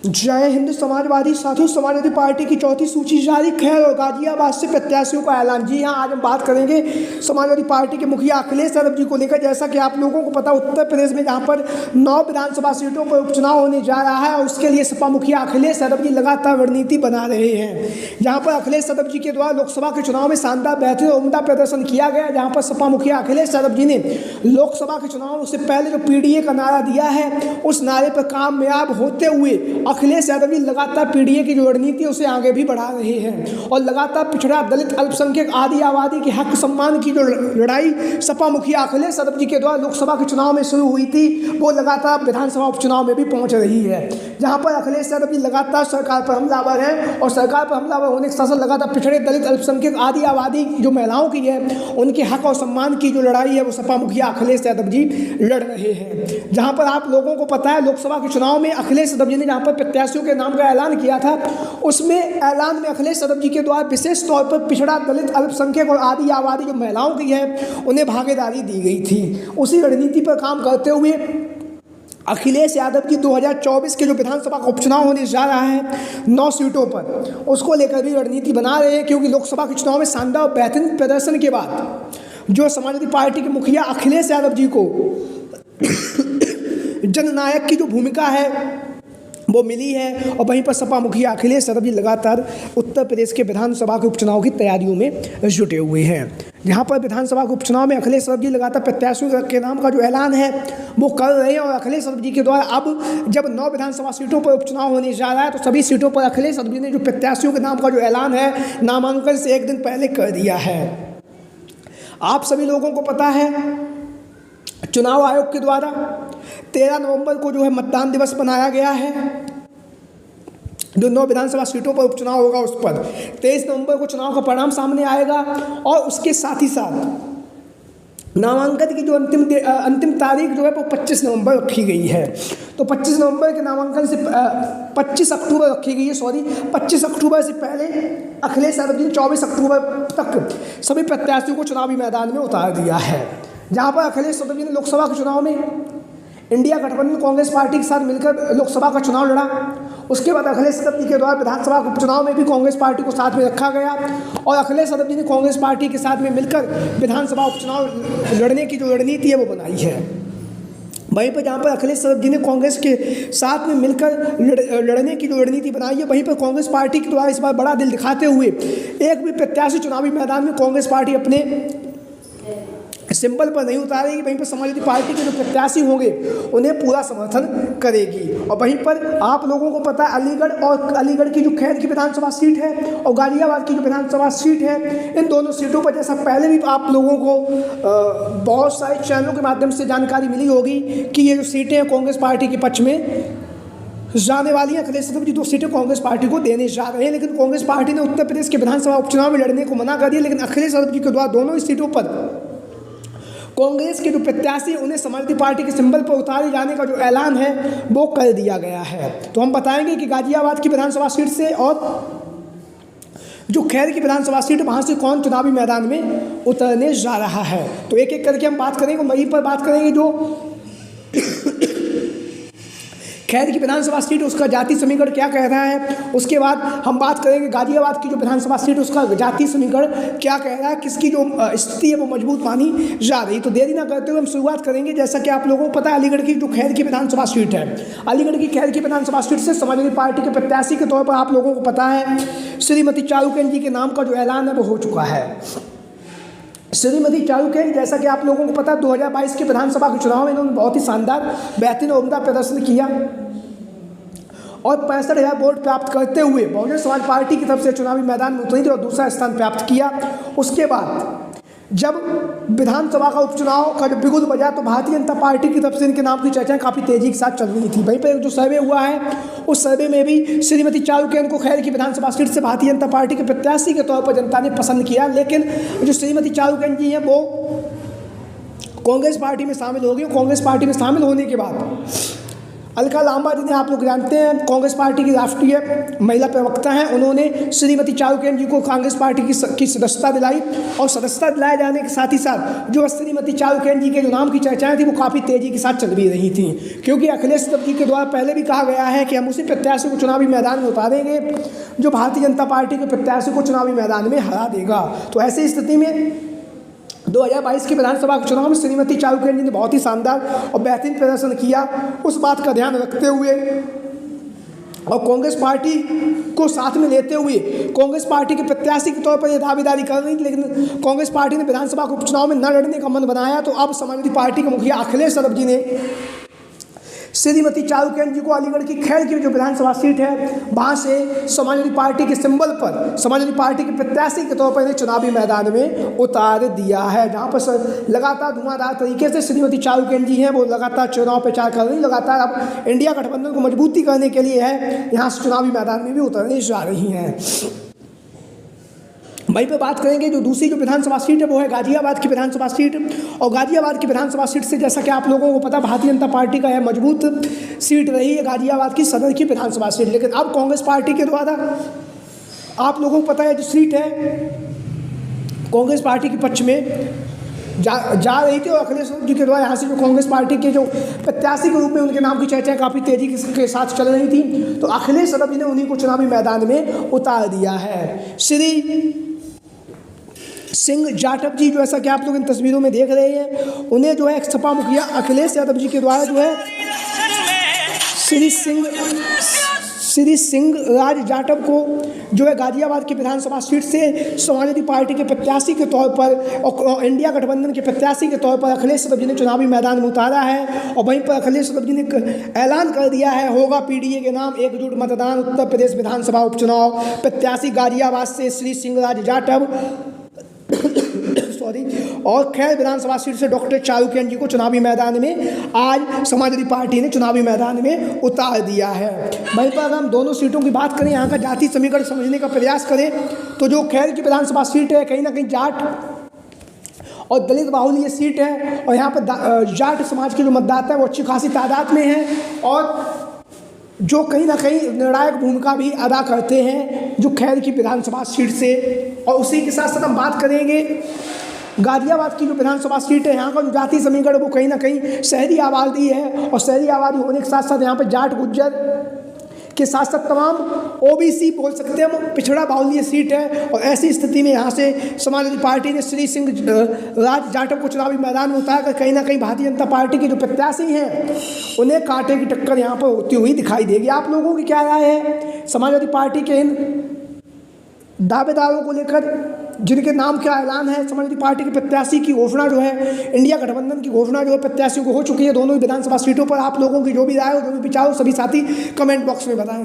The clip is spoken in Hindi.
जय हिंद समाजवादी साथियों, समाजवादी पार्टी की चौथी सूची जारी। खैर और गाजियाबाद से प्रत्याशियों का ऐलान। जी हाँ, आज हम बात करेंगे समाजवादी पार्टी के मुखिया अखिलेश यादव जी को लेकर। जैसा कि आप लोगों को पता, उत्तर प्रदेश में जहाँ पर 9 विधानसभा सीटों पर उपचुनाव होने जा रहा है और उसके लिए सपा मुखिया अखिलेश यादव जी लगातार रणनीति बना रहे हैं। जहाँ पर अखिलेश यादव जी के द्वारा लोकसभा के चुनाव में शानदार बेहतरीन और उम्दा प्रदर्शन किया गया। जहाँ पर सपा मुखिया अखिलेश यादव जी ने लोकसभा के चुनाव में उससे पहले जो पीडीए का नारा दिया है, उस नारे पर कामयाब होते हुए अखिलेश यादव जी लगातार पीडीए की जो रणनीति है उसे आगे भी बढ़ा रहे हैं और लगातार पिछड़ा, दलित, अल्पसंख्यक, आदि आबादी के हक सम्मान की जो लड़ाई सपा मुखिया अखिलेश यादव जी के द्वारा लोकसभा के चुनाव में शुरू हुई थी, वो लगातार विधानसभा उपचुनाव में भी पहुंच रही है। जहां पर अखिलेश यादव जी लगातार सरकार पर हमलावर हैं और सरकार पर हमलावर होने के साथ साथ लगातार पिछड़े, दलित, अल्पसंख्यक, आदि आबादी जो महिलाओं की है उनके हक और सम्मान की जो लड़ाई है वो सपा मुखिया अखिलेश यादव जी लड़ रहे हैं। जहां पर आप लोगों को पता है, लोकसभा के चुनाव में अखिलेश यादव जी ने जहां पर प्रत्याशियों के नाम का ऐलान किया था, उसमें ऐलान में अखिलेश यादव जी के द्वारा विशेष तौर पर पिछड़ा, दलित, अल्पसंख्यक और आदि आबादी जो महिलाओं की है उन्हें भागीदारी दी गई थी। उसी रणनीति पर काम करते हुए अखिलेश यादव की 2024 के जो विधानसभा का उपचुनाव होने जा रहा है 9 सीटों पर, उसको लेकर भी रणनीति बना रहे हैं। क्योंकि लोकसभा के चुनाव में शानदार बेहतरीन प्रदर्शन के बाद जो समाजवादी पार्टी के मुखिया अखिलेश यादव जी को जननायक की जो भूमिका है वो मिली है और वहीं पर सपा मुखिया अखिलेश यादव जी लगातार उत्तर प्रदेश के विधानसभा के उपचुनाव की तैयारियों में जुटे हुए हैं। जहां पर विधानसभा के उपचुनाव में अखिलेश यादव जी लगातार प्रत्याशियों के नाम का जो ऐलान है वो कर रहे हैं और अखिलेश यादव जी के द्वारा अब जब 9 विधानसभा सीटों पर उपचुनाव होने जा रहा है तो सभी सीटों पर अखिलेश यादव जी ने जो प्रत्याशियों के नाम का जो ऐलान है नामांकन से एक दिन पहले कर दिया है। आप सभी लोगों को पता है, चुनाव आयोग के द्वारा 13 नवंबर को जो है मतदान दिवस बनाया गया है। जो 9 विधानसभा सीटों पर उपचुनाव होगा उस पर 23 नवंबर को चुनाव का परिणाम सामने आएगा और उसके साथ ही साथ नामांकन की जो अंतिम तारीख जो है वो 25 नवंबर रखी गई है। तो 25 नवंबर के नामांकन से 25 अक्टूबर रखी गई है, 25 अक्टूबर से पहले अखिलेश यादव जी ने 24 अक्टूबर तक सभी प्रत्याशियों को चुनावी मैदान में उतार दिया है। जहाँ पर अखिलेश यादव जी ने लोकसभा के चुनाव में इंडिया गठबंधन कांग्रेस पार्टी के साथ मिलकर लोकसभा का चुनाव लड़ा। उसके बाद अखिलेश यादव जी के द्वारा विधानसभा के उपचुनाव में भी कांग्रेस पार्टी को साथ में रखा गया और अखिलेश यादव जी ने कांग्रेस पार्टी के साथ में मिलकर विधानसभा उपचुनाव लड़ने की जो रणनीति है वो बनाई है। वहीं पर जहाँ पर अखिलेश यादव जी ने कांग्रेस के साथ में मिलकर लड़ने की जो रणनीति बनाई है, वहीं पर कांग्रेस पार्टी के द्वारा इस बार बड़ा दिल दिखाते हुए एक भी प्रत्याशी चुनावी मैदान में कांग्रेस पार्टी अपने सिंबल पर नहीं उतारेगी। वहीं पर समाजवादी पार्टी के जो प्रत्याशी होंगे उन्हें पूरा समर्थन करेगी। और वहीं पर आप लोगों को पता है, अलीगढ़ की जो खैर की विधानसभा सीट है और गाजियाबाद की जो विधानसभा सीट है, इन दोनों सीटों पर जैसा पहले भी आप लोगों को बहुत सारे चैनलों के माध्यम से जानकारी मिली होगी कि ये जो सीटें हैं कांग्रेस पार्टी के पक्ष में जाने वाली हैं। अखिलेश यादव जी 2 सीटें कांग्रेस पार्टी को देने जा रहे हैं, लेकिन कांग्रेस पार्टी ने उत्तर प्रदेश के विधानसभा उपचुनाव में लड़ने को मना कर दिया। लेकिन अखिलेश यादव जी के द्वारा दोनों ही सीटों पर कांग्रेस के जो प्रत्याशी उन्हें समाजवादी पार्टी के सिंबल पर उतारे जाने का जो ऐलान है वो कर दिया गया है। तो हम बताएंगे कि गाजियाबाद की विधानसभा सीट से और जो खैर की विधानसभा सीट वहाँ से कौन चुनावी मैदान में उतरने जा रहा है। तो एक एक करके हम बात करेंगे। वहीं पर बात करेंगे जो खैर की विधानसभा सीट, उसका जाति समीकरण क्या कह रहा है। उसके बाद हम बात करेंगे गाजियाबाद की जो विधानसभा सीट, उसका जाति समीकरण क्या कह रहा है, किसकी जो स्थिति है वो मजबूत मानी जा रही। तो देरी ना करते हुए हम शुरुआत करेंगे। जैसा कि आप लोगों को पता है, अलीगढ़ की जो खैर की विधानसभा सीट है, अलीगढ़ की खैर की विधानसभा सीट से समाजवादी पार्टी के प्रत्याशी के तौर पर आप लोगों को पता है श्रीमती चारुकेन जी के नाम का जो ऐलान है वो हो चुका है। श्रीमती चारुकेन, जैसा कि आप लोगों को पता है, 2022 के विधानसभा के चुनाव में इन्होंने बहुत ही शानदार बेहतरीन और उम्दा प्रदर्शन किया और 65,000 वोट प्राप्त करते हुए बहुजन समाज पार्टी की तरफ से चुनावी मैदान में उतरी थी और दूसरा स्थान प्राप्त किया। उसके बाद जब विधानसभा का उपचुनाव का जब बिगुल बजा तो भारतीय जनता पार्टी की तरफ से इनके नाम की चर्चाएं काफ़ी तेजी के साथ चल रही थी। वहीं पर जो सर्वे हुआ है उस सर्वे में भी श्रीमती चारुकेन को खैर की विधानसभा सीट से भारतीय जनता पार्टी के प्रत्याशी के तौर पर जनता ने पसंद किया। लेकिन जो श्रीमती चारुकेन जी हैं वो कांग्रेस पार्टी में शामिल हो गई। कांग्रेस पार्टी में शामिल होने के बाद अलका लांबा, जिन्हें आप लोग जानते हैं, कांग्रेस पार्टी की राष्ट्रीय महिला प्रवक्ता हैं, उन्होंने श्रीमती चारुकेन जी को कांग्रेस पार्टी की सदस्यता दिलाई। और सदस्यता दिलाए जाने के साथ ही साथ जो श्रीमती चारुकेन जी के जो नाम की चर्चाएं थी वो काफ़ी तेज़ी के साथ चल भी रही थी, क्योंकि अखिलेश यादव जी के द्वारा पहले भी कहा गया है कि हम उसी प्रत्याशी को चुनावी मैदान में उतारेंगे जो भारतीय जनता पार्टी के प्रत्याशी को चुनावी मैदान में हरा देगा। तो ऐसी स्थिति में 2022 के विधानसभा चुनाव में श्रीमती चारुकेन जी ने बहुत ही शानदार और बेहतरीन प्रदर्शन किया। उस बात का ध्यान रखते हुए और कांग्रेस पार्टी को साथ में लेते हुए कांग्रेस पार्टी के प्रत्याशी के तौर पर यह दावेदारी कर रही थी, लेकिन कांग्रेस पार्टी ने विधानसभा उपचुनाव में न लड़ने का मन बनाया। तो अब समाजवादी पार्टी के मुखिया अखिलेश यादव जी ने श्रीमती चारुकेन जी को अलीगढ़ की खैर की जो विधानसभा सीट है वहाँ से समाजवादी पार्टी के सिंबल पर समाजवादी पार्टी के प्रत्याशी के तौर पर इन्हें चुनावी मैदान में उतार दिया है, जहाँ पर लगातार धुआंधार तरीके से श्रीमती चारुकेन जी हैं वो लगातार चुनाव प्रचार कर रही, लगातार अब इंडिया गठबंधन को मजबूती करने के लिए है यहाँ से चुनावी मैदान में भी उतरने जा रही हैं। वहीं पे बात करेंगे जो दूसरी जो विधानसभा सीट है वो है गाजियाबाद की विधानसभा सीट। और गाजियाबाद की विधानसभा सीट से जैसा कि आप लोगों को पता भारतीय जनता पार्टी का यह मजबूत सीट रही है गाजियाबाद की सदर की विधानसभा सीट, लेकिन अब कांग्रेस पार्टी के द्वारा आप लोगों को पता है जो सीट है कांग्रेस पार्टी के पक्ष में जा रही थी और अखिलेश यादव जी के द्वारा यहाँ से जो कांग्रेस पार्टी के जो प्रत्याशी के रूप में उनके नाम की चर्चाएं काफ़ी तेजी के साथ चल रही थी, तो अखिलेश यादव जी ने उन्हीं को चुनावी मैदान में उतार दिया है। श्री सिंह जाटव जी जो ऐसा कि आप लोग इन तस्वीरों में देख रहे हैं, उन्हें जो है सपा मुखिया अखिलेश यादव जी के द्वारा जो है श्री सिंह राज जाटव को जो है गाजियाबाद की विधानसभा सीट से समाजवादी पार्टी के प्रत्याशी के तौर पर और इंडिया गठबंधन के प्रत्याशी के तौर पर अखिलेश यादव जी ने चुनावी मैदान में उतारा है। और वहीं पर अखिलेश यादव जी ने ऐलान कर दिया है होगा पीडीए के नाम एकजुट मतदान उत्तर प्रदेश विधानसभा उपचुनाव, प्रत्याशी गाजियाबाद से श्री सिंह राज जाटव और खैर विधानसभा सीट से डॉक्टर चारुकेन जी को चुनावी मैदान में आज समाजवादी पार्टी ने चुनावी मैदान में उतार दिया है। वहीं पर हम दोनों सीटों की बात करें, यहाँ का जाति समीकरण समझने का प्रयास करें तो जो खैर की विधानसभा सीट है कहीं ना कहीं जाट और दलित बाहुल ये सीट है और यहाँ पर जाट समाज के जो मतदाता है वो अच्छी खासी तादाद में है और जो कहीं ना कहीं निर्णायक भूमिका भी अदा करते हैं जो खैर की विधानसभा सीट से। और उसी के साथ साथ हम बात करेंगे गाजियाबाद की जो विधानसभा सीट है, यहाँ का जो जाति समीकरण वो कहीं ना कहीं शहरी आबादी है और शहरी आबादी होने के साथ साथ यहाँ पर जाट गुज्जर के साथ साथ तमाम ओबीसी बोल सकते हैं हम पिछड़ा बाहुल्य सीट है। और ऐसी स्थिति में यहाँ से समाजवादी पार्टी ने श्री सिंह राज जाटव को चुनावी मैदान में उतारकर कहीं ना कहीं भारतीय जनता पार्टी के जो प्रत्याशी हैं उन्हें कांटे की टक्कर यहाँ पर होती हुई दिखाई देगी। आप लोगों की क्या राय है समाजवादी पार्टी के इन दावेदारों को लेकर जिनके नाम का ऐलान है? समाजवादी पार्टी के प्रत्याशी की घोषणा जो है इंडिया गठबंधन की घोषणा जो है प्रत्याशियों को हो चुकी है दोनों ही विधानसभा सीटों पर। आप लोगों की जो भी राय हो जो भी विचार हो सभी साथी कमेंट बॉक्स में बताएं।